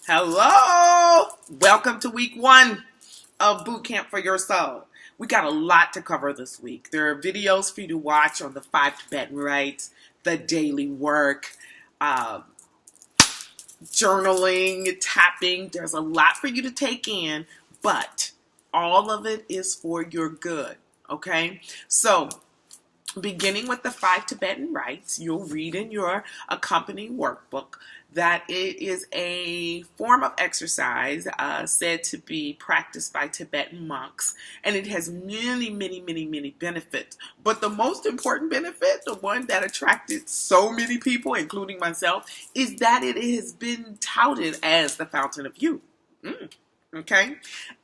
Hello! Welcome to week 1 of Boot Camp for Your Soul. We got a lot to cover this week. There are videos for you to watch on the 5 Tibetan rites, the daily work, journaling, tapping. There's a lot for you to take in, but all of it is for your good, okay? So, beginning with the 5 Tibetan rites, you'll read in your accompanying workbook that it is a form of exercise said to be practiced by Tibetan monks, and it has many benefits. But the most important benefit, the one that attracted so many people, including myself, is that it has been touted as the fountain of youth. Okay?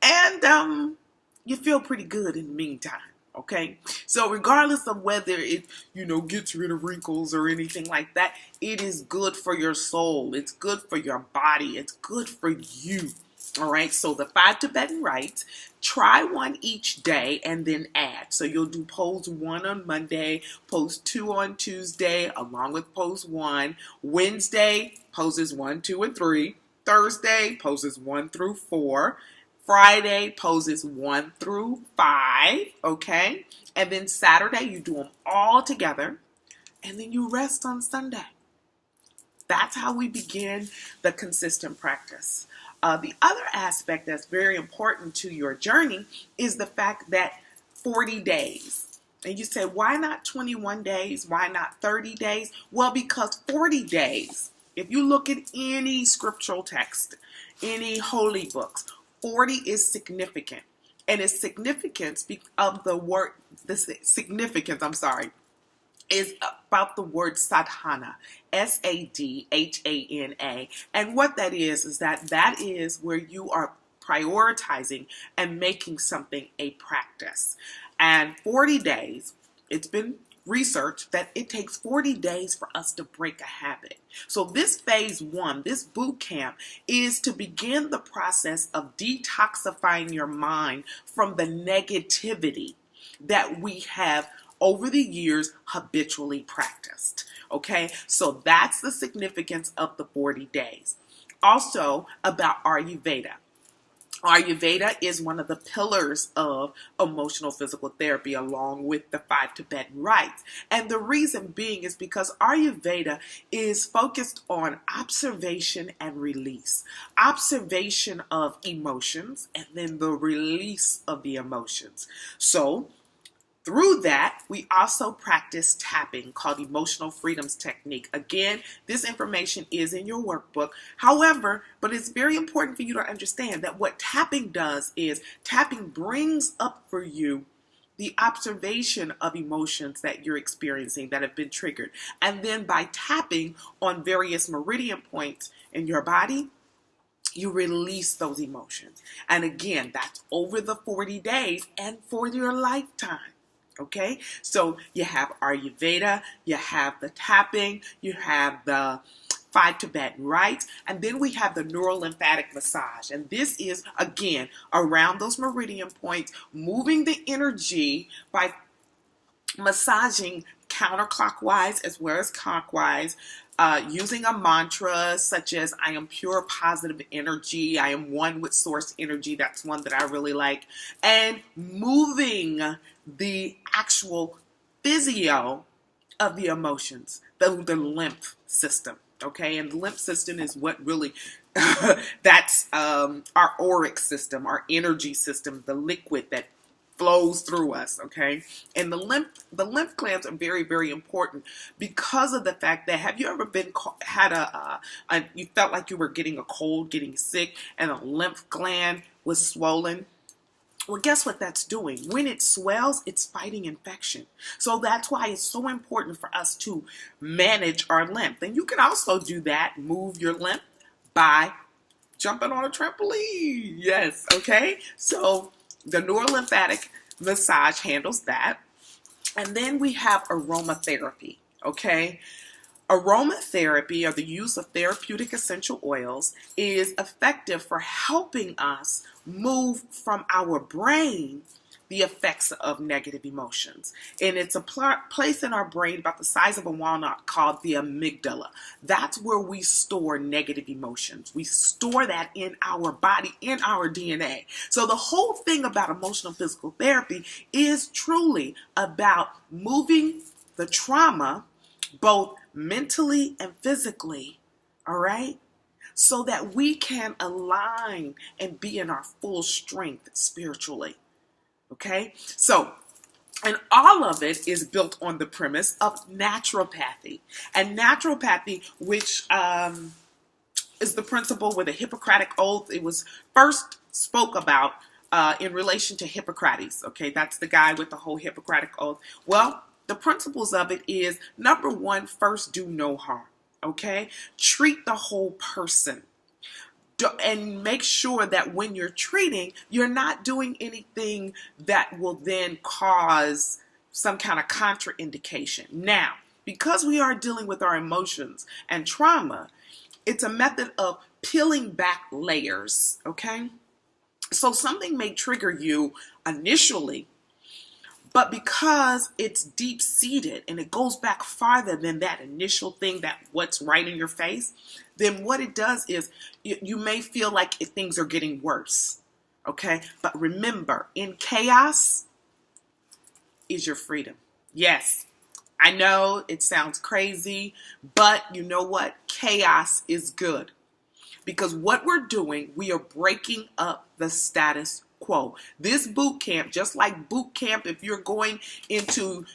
And you feel pretty good in the meantime. Okay, so regardless of whether it, gets rid of wrinkles or anything like that, it is good for your soul. It's good for your body. It's good for you. All right, so the 5 Tibetan rites, try one each day and then add. So you'll do pose 1 on Monday, pose 2 on Tuesday, along with pose 1. Wednesday, poses 1, 2, and 3. Thursday, poses 1 through 4. Friday, poses 1 through 5, okay? And then Saturday, you do them all together, and then you rest on Sunday. That's how we begin the consistent practice. The other aspect that's very important to your journey is the fact that 40 days. And you say, why not 21 days? Why not 30 days? Well, because 40 days, if you look at any scriptural text, any holy books, 40 is significant, and its significance of the word, is about the word sadhana, sadhana, and what that is that is where you are prioritizing and making something a practice. And 40 days, it's been research that it takes 40 days for us to break a habit. So this phase 1, this boot camp, is to begin the process of detoxifying your mind from the negativity that we have over the years habitually practiced. Okay, so that's the significance of the 40 days. Also about Ayurveda. Ayurveda is one of the pillars of emotional physical therapy along with the 5 Tibetan rites. And the reason being is because Ayurveda is focused on observation and release. Observation of emotions and then the release of the emotions. So through that, we also practice tapping called Emotional Freedoms Technique. Again, this information is in your workbook. However, but it's very important for you to understand that what tapping does is tapping brings up for you the observation of emotions that you're experiencing that have been triggered. And then by tapping on various meridian points in your body, you release those emotions. And again, that's over the 40 days and for your lifetime. Okay, so you have Ayurveda, you have the tapping, you have the 5 Tibetan rites, and then we have the neurolymphatic massage. And this is, again, around those meridian points, moving the energy by massaging counterclockwise as well as clockwise, using a mantra such as I am pure positive energy, I am one with source energy, that's one that I really like, and moving the actual physio of the emotions, the lymph system, okay? And the lymph system is what really, that's our auric system, our energy system, the liquid that flows through us, okay? And the lymph glands are very important because of the fact that, have you ever you felt like you were getting a cold, getting sick, and a lymph gland was swollen? Well, guess what that's doing? When it swells, it's fighting infection. So that's why it's so important for us to manage our lymph. And you can also do that, move your lymph by jumping on a trampoline. Yes, okay? So the neurolymphatic massage handles that. And then we have aromatherapy, okay? Aromatherapy, or the use of therapeutic essential oils, is effective for helping us move from our brain the effects of negative emotions. And it's a place in our brain about the size of a walnut called the amygdala. That's where we store negative emotions. We store that in our body, in our DNA. So the whole thing about emotional physical therapy is truly about moving the trauma, both mentally and physically, all right? So that we can align and be in our full strength spiritually. Okay? So, and all of it is built on the premise of naturopathy. And naturopathy, which is the principle with the Hippocratic Oath, it was first spoke about in relation to Hippocrates. Okay? That's the guy with the whole Hippocratic Oath. Well, the principles of it is, number one, first do no harm. Okay? Treat the whole person. And make sure that when you're treating, you're not doing anything that will then cause some kind of contraindication. Now, because we are dealing with our emotions and trauma, it's a method of peeling back layers, okay? So something may trigger you initially, but because it's deep-seated and it goes back farther than that initial thing, that what's right in your face, then what it does is you may feel like things are getting worse, okay? But remember, in chaos is your freedom. Yes, I know it sounds crazy, but you know what? Chaos is good. Because what we're doing, we are breaking up the status quo. This boot camp, just like boot camp, if you're going into,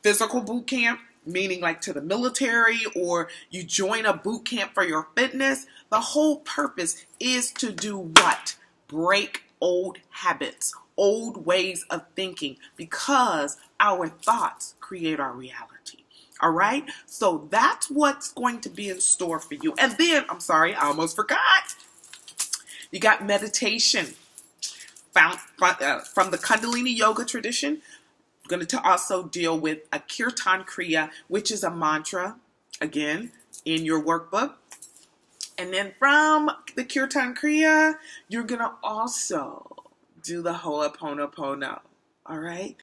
physical boot camp, meaning like to the military, or you join a boot camp for your fitness, the whole purpose is to do what? Break old habits, old ways of thinking, because our thoughts create our reality. All right? So that's what's going to be in store for you. And then, I'm sorry, I almost forgot. You got meditation found from the Kundalini Yoga tradition. I'm going to also deal with a Kirtan Kriya, which is a mantra, again, in your workbook. And then from the Kirtan Kriya, you're going to also do the Ho'oponopono. All right?